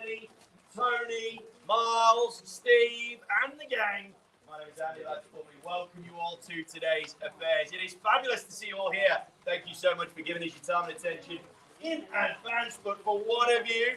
Andy, Tony, Miles, Steve, and the gang. My name is Andy. I'd like to formally welcome you all to today's affairs. It is fabulous to see you all here. Thank you so much for giving us your time and attention in advance. But for one of you,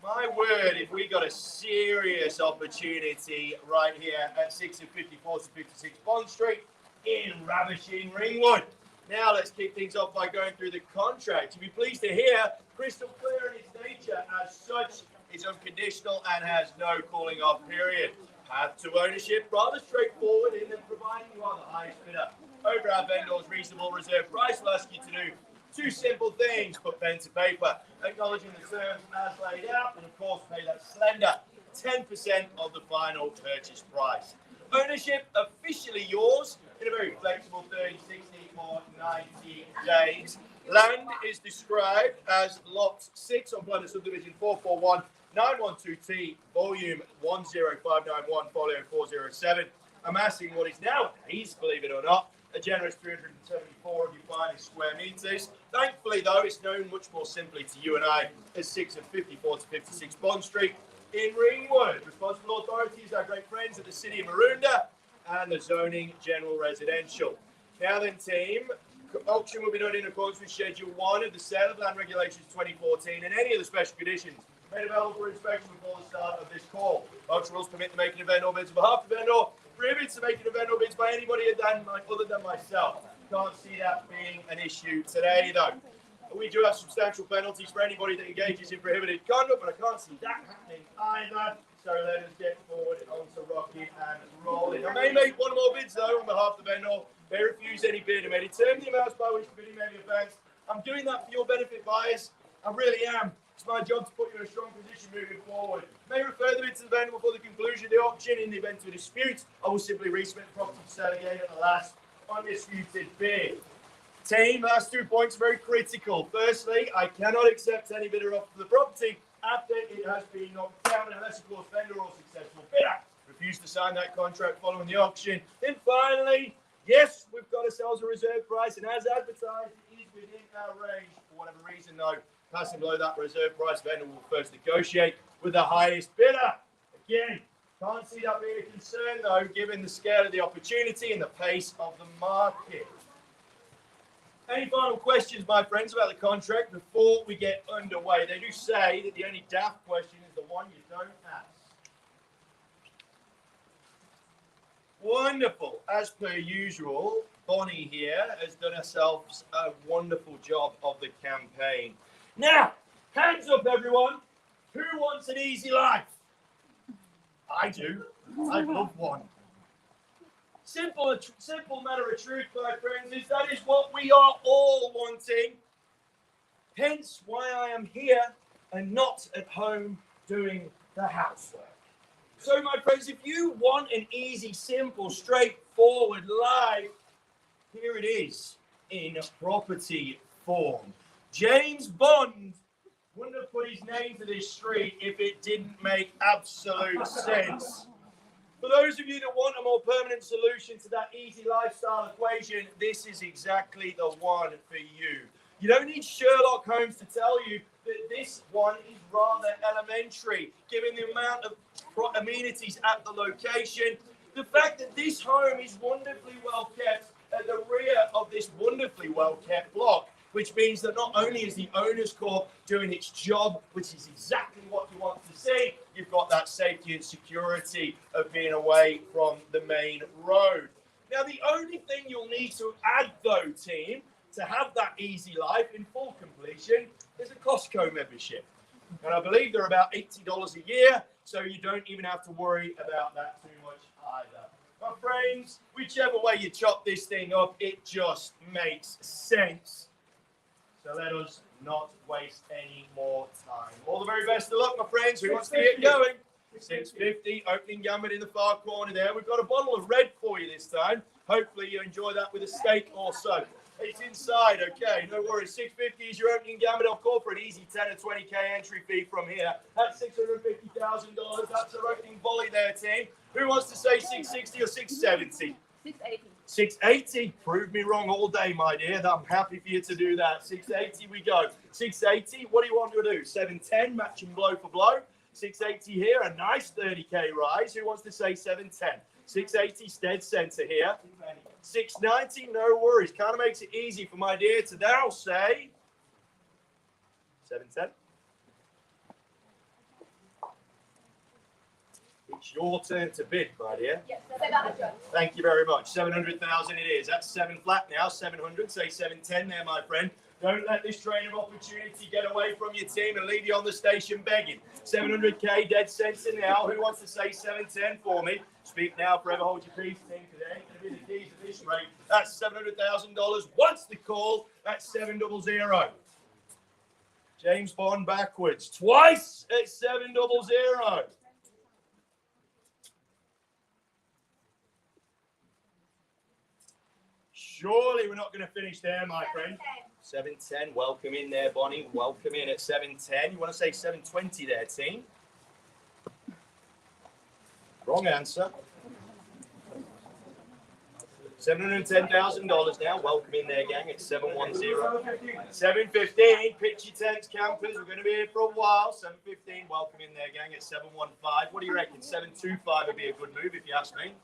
my word, if we got a serious opportunity right here at 6 and 54 to 56 Bond Street in ravishing Ringwood. Now let's kick things off by going through the contract. You'll be pleased to hear crystal clear in its nature. As such, it's unconditional and has no cooling off period. Path to ownership, rather straightforward in that providing you are the highest bidder over our vendor's reasonable reserve price, we'll ask you to do two simple things: put pen to paper, acknowledging the terms as laid out, and of course pay that slender 10% of the final purchase price. Ownership officially yours in a very flexible 30, 60 or 90 days. Land is described as Lot 6 on Planet Subdivision 441-912T, volume 10591, folio 407, amassing what is nowadays, believe it or not, a generous 374 of your finest square meters. Thankfully, though, it's known much more simply to you and I as 6 and 54 to 56 Bond Street in Ringwood. Responsible authorities, our great friends at the City of Maroondah and the Zoning General Residential. Now then, team, auction will be done in accordance with Schedule 1 of the Sale of Land Regulations 2014 and any of the special conditions made available for inspection before the start of this call. Auction rules permit the making of vendor bids on behalf of the vendor, prohibits the making of vendor bids by anybody other than myself. Can't see that being an issue today, though. We do have substantial penalties for anybody that engages in prohibited conduct, but I can't see that happening either. So let us get forward onto rocking and rolling. I may make one more bids, though, on behalf of the vendor. May refuse any bid and may determine the amounts by which the bidding may be advanced. I'm doing that for your benefit, buyers. I really am. It's my job to put you in a strong position moving forward. May refer the bid to the vendor before the conclusion of the auction. In the event of a dispute, I will simply resubmit the property to sale again at the last undisputed bid. Team, last 2 points are very critical. Firstly, I cannot accept any bidder offer for the property after it has been knocked down, unless, of course, vendor or successful bidder refuse to sign that contract following the auction. Then finally, yes, we've got ourselves a reserve price, and as advertised, it is within our range. For whatever reason, though, passing below that reserve price, vendor will first negotiate with the highest bidder. Again, can't see that being a concern, though, given the scale of the opportunity and the pace of the market. Any final questions, my friends, about the contract before we get underway? They do say that the only daft question is the one you don't ask. Wonderful. As per usual, Bonnie here has done herself a wonderful job of the campaign. Now, hands up, everyone. Who wants an easy life? I do. I'd love one. Simple matter of truth, my friends, is that is what we are all wanting. Hence why I am here and not at home doing the housework. So, my friends, if you want an easy, simple, straightforward life, here it is in property form. James Bond wouldn't have put his name to this street if it didn't make absolute sense. For those of you that want a more permanent solution to that easy lifestyle equation, this is exactly the one for you. You don't need Sherlock Holmes to tell you that this one is rather elementary, given the amount of amenities at the location. The fact that this home is wonderfully well kept at the rear of this wonderfully well kept block, which means that not only is the owner's corp doing its job, which is exactly what you want to see, you've got that safety and security of being away from the main road. Now, the only thing you'll need to add, though, team, to have that easy life in full completion is a Costco membership. And I believe they're about $80 a year, so you don't even have to worry about that too much either. My friends, whichever way you chop this thing up, it just makes sense. So let us not waste any more time. All the very best of luck, my friends. Who wants to get going? 650, opening gambit in the far corner there. We've got a bottle of red for you this time. Hopefully you enjoy that with a steak or so. It's inside, okay, no worries. 650 is your opening gambit. I'll call for an easy 10 or 20k entry fee from here. That's $650,000. That's our opening volley there, team. Who wants to say 660 or 670? 680. 680. Prove me wrong all day, my dear. I'm happy for you to do that. 680 we go. 680. What do you want to do? 710, matching blow for blow. 680 here, a nice 30k rise. Who wants to say 710? 680 dead center here. 690, no worries. Kind of makes it easy for my dear to now say 710. It's your turn to bid, my dear. Yes, 700. Thank you very much. 700,000 it is. That's 7 flat now. 700. Say 710 there, my friend. Don't let this train of opportunity get away from your team and leave you on the station begging. 700k dead center now. Who wants to say 710 for me? Speak now, forever hold your peace, team, because it ain't going to be the keys at this rate. That's $700,000. Once the call, that's 700. James Bond backwards. Twice at 700. Surely we're not going to finish there, my friend. 710. Welcome in there, Bonnie. Welcome in at 710. You want to say 720 there, team? Wrong answer. $710,000 now. Welcome in there, gang, at 710. 715. Pitch your tents, campers. We're going to be here for a while. 715. Welcome in there, gang, at 715. What do you reckon? 725 would be a good move if you ask me.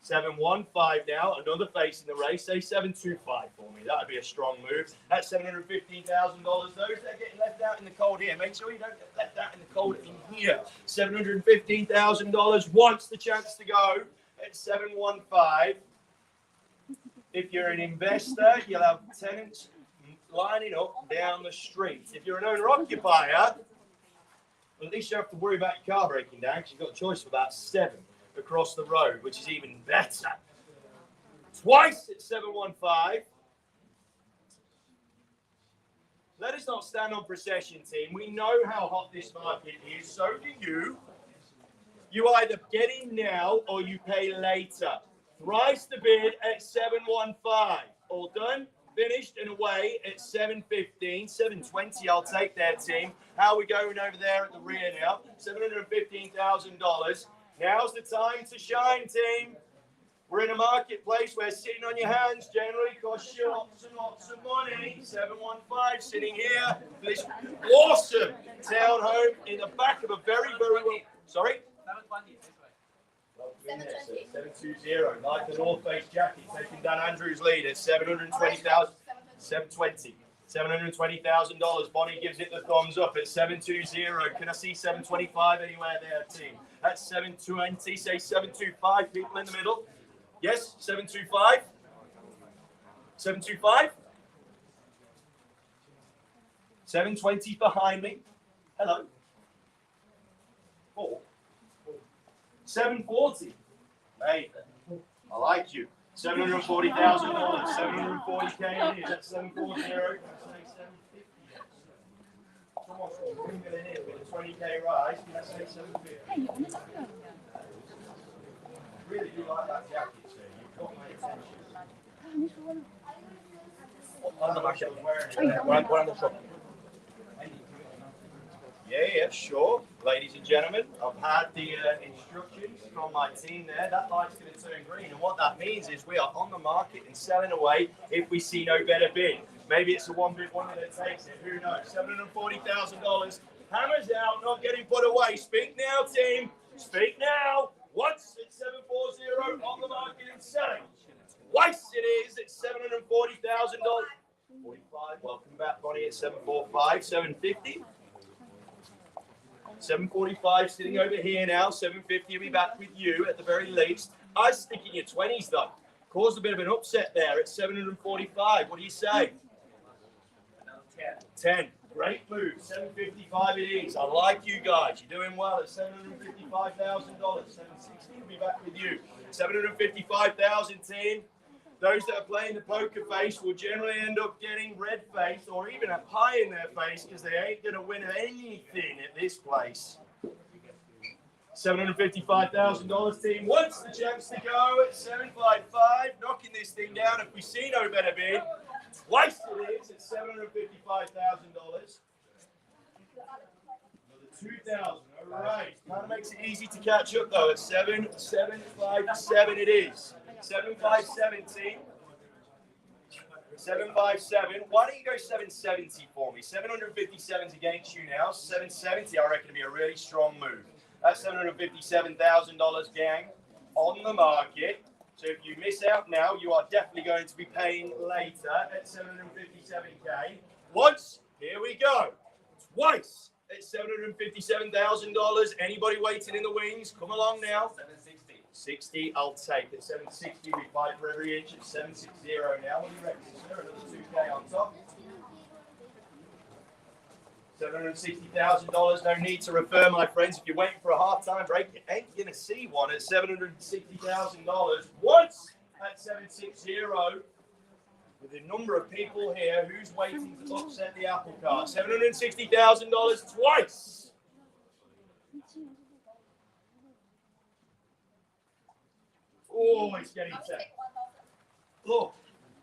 715 now, another face in the race. Say 725 for me. That would be a strong move. That's $715,000. Those that are getting left out in the cold here, make sure you don't get left out in the cold in here. $715,000 wants the chance to go at 715. If you're an investor, you'll have tenants lining up down the street. If you're an owner-occupier, well, at least you have to worry about your car breaking down because you've got a choice of about 7 across the road, which is even better. Twice at 715. Let us not stand on procession, team. We know how hot this market is. So do you. You either get in now or you pay later. Thrice the bid at 715. All done, finished, and away at 715. 720, I'll take that, team. How are we going over there at the rear now? $715,000. Now's the time to shine, team. We're in a marketplace where sitting on your hands generally costs you lots and lots of money. 715 sitting here for this awesome townhome in the back of a very, very well. Sorry? 720. 720. Like the North Face jacket, taking Dan Andrews' lead at 720,000. 720. $720,000. Bonnie gives it the thumbs up at 720. Can I see 725 anywhere there, team? That's 720. Say 725. People in the middle. Yes, 725. 725. 720 behind me. Hello. 4. 740. Hey, I like you. $740,000. 740k it is. That's 740. Someone's bringing it in with a 20k rise. Can I say 750? Really do like that jacket, sir. You've got my attention. On the market. We're on the shop. Yeah, sure. Ladies and gentlemen, I've had the instructions from my team there. That light's going to turn green, and what that means is we are on the market and selling away if we see no better bid. Maybe it's a one bid wonder that takes it. Who knows? $740,000. Hammers out, not getting put away. Speak now, team. Speak now. Once at 740 on the market and selling. Twice it is at $740,000. 45. Welcome back, Bonnie, at 745. 750. 745 sitting over here now. 750 will be back with you at the very least. I stick in your 20s though. Caused a bit of an upset there at 745. What do you say? 10. Great move. 755 it is. I like you guys. You're doing well at $755,000. 760 will be back with you. 755,000 team. Those that are playing the poker face will generally end up getting red face or even a pie in their face because they ain't going to win anything at this place. $755,000 team wants the chance to go at 755, knocking this thing down if we see no better bid. Twice it is at $755,000. Another 2,000. All right. Kind of makes it easy to catch up though at 757 it is. 757 team. 757. Why don't you go 770 for me? 757's against you now. 770, I reckon, to be a really strong move. That's $757,000, gang, on the market. So if you miss out now, you are definitely going to be paying later at 757K. Once, here we go. Twice at $757,000. Anybody waiting in the wings? Come along now. 60, I'll take it. 760, we fight for every inch. It's 760 now. What do you reckon, sir? Another 2K on top. $760,000. No need to refer, my friends. If you're waiting for a half-time break, you ain't going to see one at $760,000. Once at 760, with a number of people here, who's waiting to upset the apple cart? $760,000 twice. Oh, it's getting set. Look,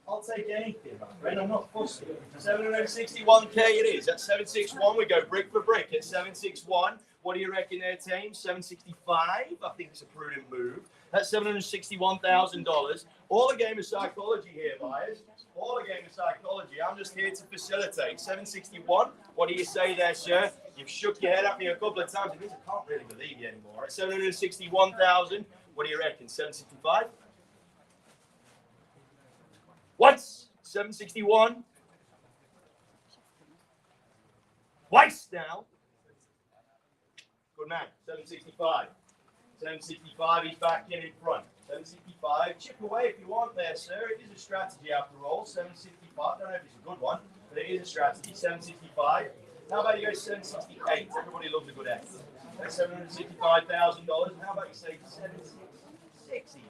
I'll take anything, my friend. I'm not fussy. 761K it is. At 761, we go brick for brick. At 761, what do you reckon there, team? 765? I think it's a prudent move. That's $761,000. All a game of psychology here, buyers. All a game of psychology. I'm just here to facilitate. 761, what do you say there, sir? You've shook your head at me a couple of times. I can't really believe you anymore. At 761,000, what do you reckon? 765? Once, 761. Twice now. Good man, 765. 765, he's back in front. 765, chip away if you want there, sir. It is a strategy after all. 765, I don't know if it's a good one, but it is a strategy. 765. How about you go 768? Everybody loves a good F. That's $765,000. How about you say 760?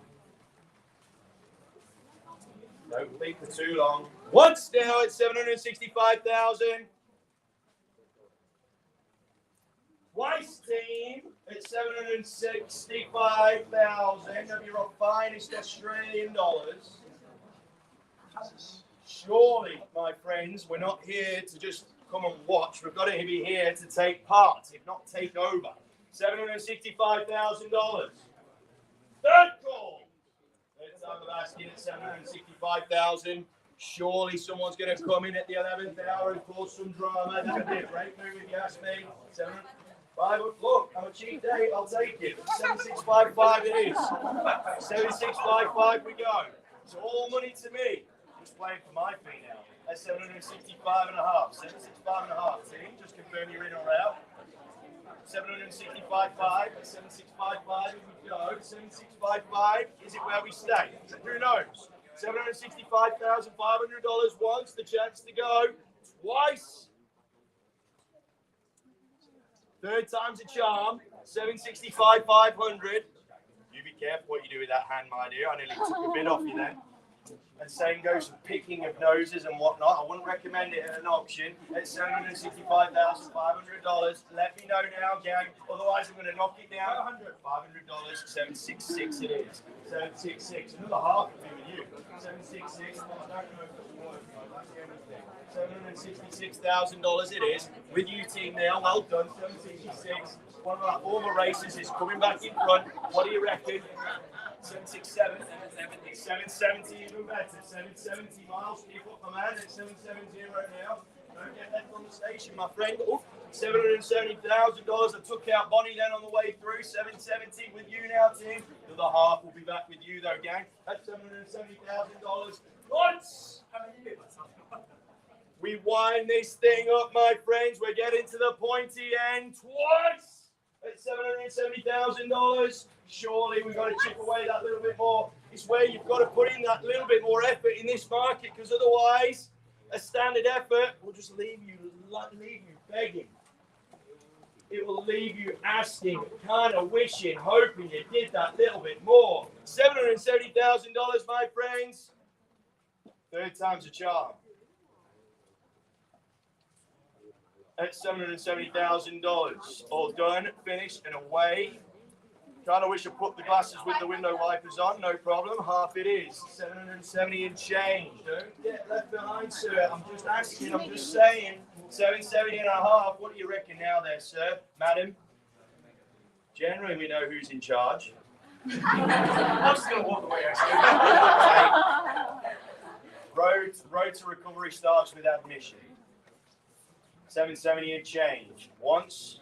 Don't think for too long. Once now at 765,000. Twice, team, at 765,000 of your finest Australian dollars. Surely, my friends, we're not here to just come and watch. We've got to be here to take part, if not take over. $765,000. Third call. Third time of asking at 765,000. Surely someone's going to come in at the 11th hour and cause some drama. That would be a great move if you ask me. 765. Look, I'm a cheap day. I'll take it. 7655 it is. 7655 we go. It's all money to me. Just playing for my fee now. That's 765 and a half. 765 and a half, team. Just confirm you're in or out. 765.5 at 7655 we go. 7655, is it where we stay? Who knows? $765,500 once, the chance to go twice. Third time's a charm. 765,500. You be careful what you do with that hand, my dear. I nearly took a bit off you then. And same goes for picking of noses and whatnot. I wouldn't recommend it at an auction. It's $765,500. Let me know now, gang. Otherwise, I'm going to knock it down. $500. 766 it is. 766. Another half of it with you. 766. Well, I don't know if it will work. That's the only thing. $766,000 it is. With you, team now. Well done. 766. One of our former racers is coming back in front. What do you reckon? 767, 770 even better. 770 miles. Keep up, my man. It's 770 now. Don't get left on the station, my friend. Oh, $770,000. I took out Bonnie then on the way through. 770 with you now, team. The other half will be back with you, though, gang. That's $770,000. Once we wind this thing up, my friends. We're getting to the pointy end. Twice at $770,000. Surely we've got to chip away that little bit more. It's where you've got to put in that little bit more effort in this market, because otherwise a standard effort will just leave you begging. It will leave you asking, kind of wishing, hoping you did that little bit more. $770,000, my friends. Third time's a charm. At $770,000. All done, finished, and away. Kind of wish I put the glasses with the window wipers on. No problem. Half it is. 770 and change. Don't get left behind, sir. I'm just asking. I'm just saying. 770 and a half. What do you reckon now there, sir? Madam? Generally, we know who's in charge. I'm just going to walk away, actually. Road to recovery starts with admission. 770 and change. Once.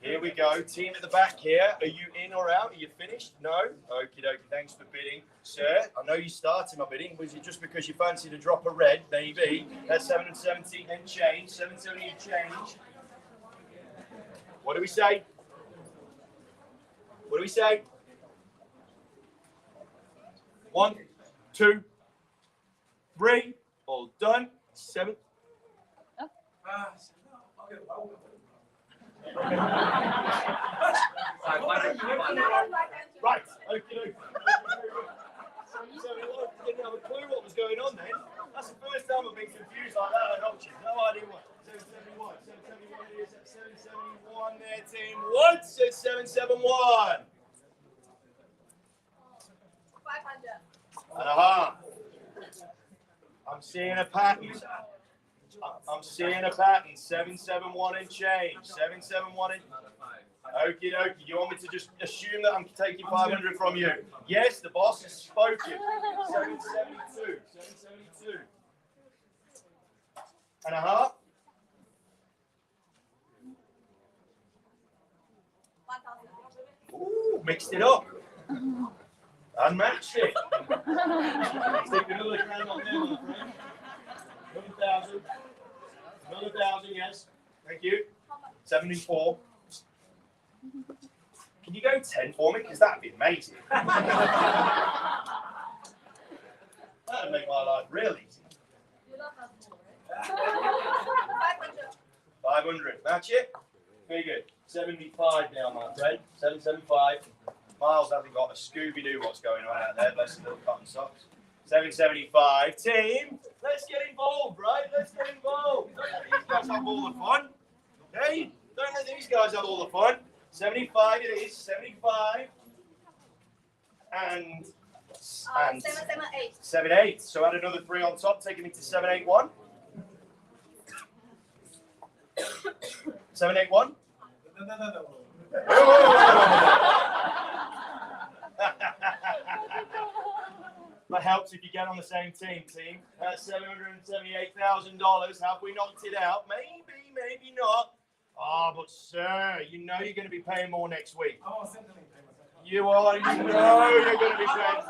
Here we go. Team at the back here. Are you in or out? Are you finished? No? Okie dokie. Thanks for bidding. Sir, I know you started my bidding. Was it just because you fancied a drop of red? Maybe. That's 770 and change. 770 and change. What do we say? What do we say? 1, 2, 3. All done. 7. Right. Okay. Didn't have a clue what was going on then. That's the first time I've been confused like that. I don't you. No idea what. 771. 771 it is. 771 there, team. What? Says 771. 500. I'm seeing a pattern. I'm seeing a pattern. 771 and change. 771 and. Okie dokie. You want me to just assume that I'm taking 500 from you? Yes, the boss has spoken. 772. 772. And a half. 1,000. Ooh, mixed it up. Unmatched it. Stick another crown on there, my friend. 1,000. Another 1,000, yes. Thank you. 74. Can you go 10 for me? Because that'd be amazing. That'd make my life real easy. 500. Match it? Very good. 75 now, my friend. 775. Miles hasn't got a Scooby-Doo what's going on out there. Bless his little cotton socks. 775. Team, let's get involved, right? Let's get involved. Don't let these guys have all the fun. Hey, don't let these guys have all the fun. 75 it is. 75. And 778. 78. So add another 3 on top, taking me to 781. 781. That helps if you get on the same team. That's $778,000. Have we knocked it out? Maybe, maybe not. Ah, but sir, you know you're going to be paying more next week. You are. You know you're going to be paying.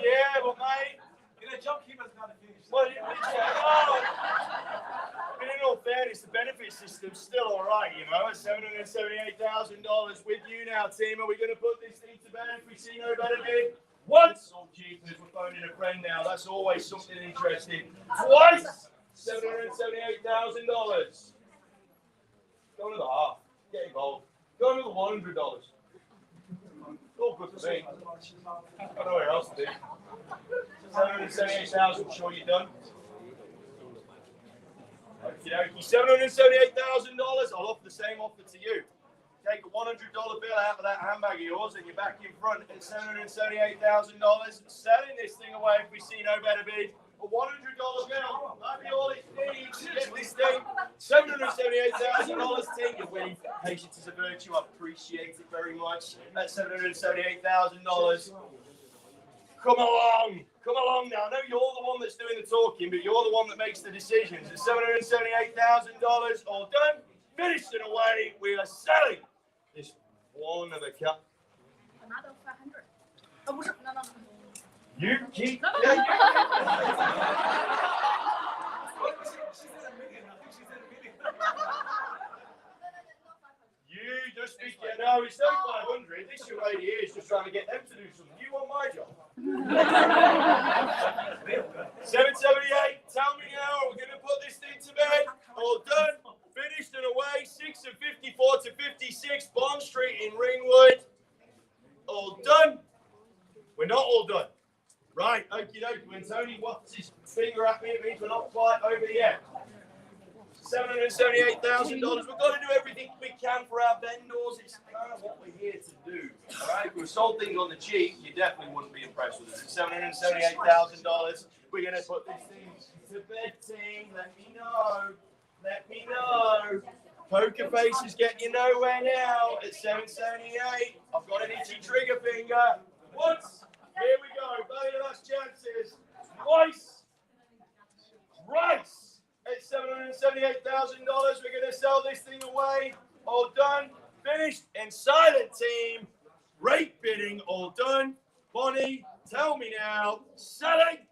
Yeah, but mate. Well, but in all fairness, the benefit system's still all right, you know. At $778,000 with you now, team. Are we going to put this thing to bed if we see no better bid? Once. Oh, jeepers, we're phoning a friend now. That's always something interesting. Twice. $778,000. Go to the half. Get involved. Go to the $100. All good to me. I don't know where else to do. 778,000. Sure you're done. $778,000. I'll offer the same offer to you. Take a $100 bill out of that handbag of yours, and you're back in front at $778,000. Selling this thing away if we see no better bid. A $100 bill. That'd be all it needs to get this thing. $778,000. Team, you're winning. Patience is a virtue. I appreciate it very much. At $778,000. Come along. Come along now. I know you're the one that's doing the talking, but you're the one that makes the decisions. At $778,000. All done. Finished and away. We are selling this one of the cup. Another 500. Oh, no. You keep. You just speak. No, it's not 500. This young lady here is just trying to get them to do something. You want my job? 778. Tell me now. We're going to put this thing to bed. All done. Finished and away. 6 and 54 to 56 Bond Street in Ringwood. All done. We're not all done. Right, okie dokie. When Tony wafts his finger at me, it means we're not quite over yet. $778,000. We've got to do everything we can for our vendors. It's kind of what we're here to do. All right, if we sold things on the cheap, you definitely wouldn't be impressed with us. At $778,000, we're going to put this thing to bed, team. Let me know. Let me know. Poker face is getting you nowhere now at 778. I've got an itchy trigger finger. Once. Here we go. Very last chances. Twice. Rice at $778,000. We're going to sell this thing away. All done. Finished. And silent team. Rate bidding. All done. Bonnie, tell me now. Selling.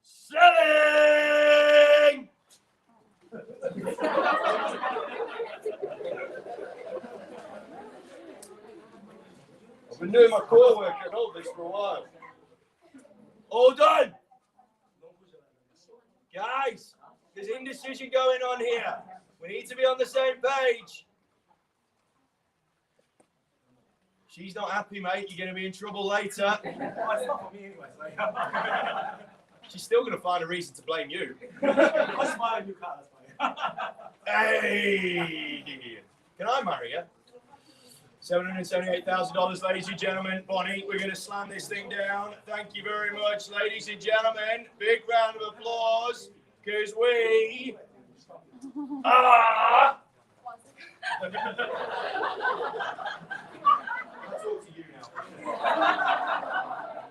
Selling. I've been doing my core work and all this for a while. All done. Guys, there's indecision going on here. We need to be on the same page. She's not happy, mate. You're going to be in trouble later. Well, it's not for me anyway. So She's still going to find a reason to blame you. I'll smile on your car, that's fine. Hey! Can I marry you? $778,000, ladies and gentlemen. Bonnie, we're going to slam this thing down. Thank you very much, ladies and gentlemen. Big round of applause, because we are... I'll talk to you now.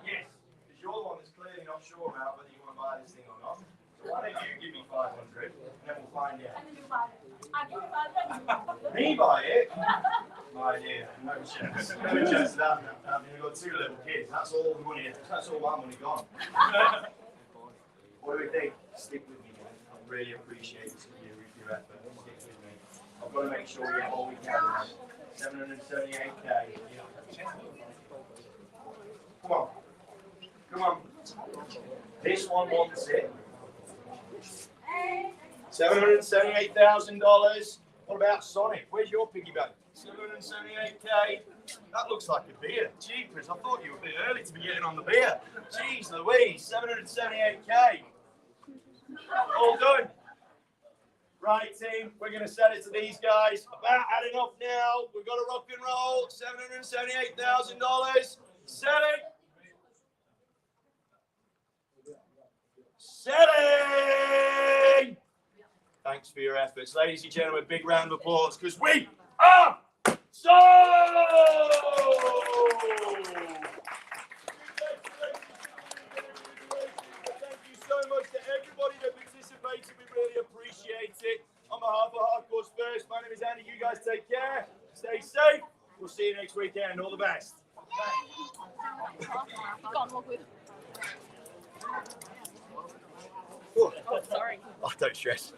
Yes, because you're the one that's clearly not sure about whether you want to buy this thing or not. So why don't you give me 500 and then we'll find out. And then you buy it. I give you 500. Me buy it? My dear, no chance. No chance of that. I've got 2 little kids. That's all the money. That's all my money gone. What do we think? Stick with me, man. I really appreciate your effort. Stick with me. I've got to make sure we get all we can. 778K. Come on. Come on. This one wants it. $778,000. What about Sonic? Where's your piggy bank? 778K. That looks like a beer. Jeepers, I thought you were a bit early to be getting on the beer. Jeez Louise, 778K. All done. Right, team, we're going to send it to these guys. About had enough now. We've got to rock and roll. $778,000. Selling. Selling. Thanks for your efforts. Ladies and gentlemen, big round of applause because we are sold! Thank you so much to everybody that participated. We really appreciate it. On behalf of Hardcore's First, my name is Andy. You guys take care. Stay safe. We'll see you next weekend. All the best. Oh, sorry. Oh, don't stress.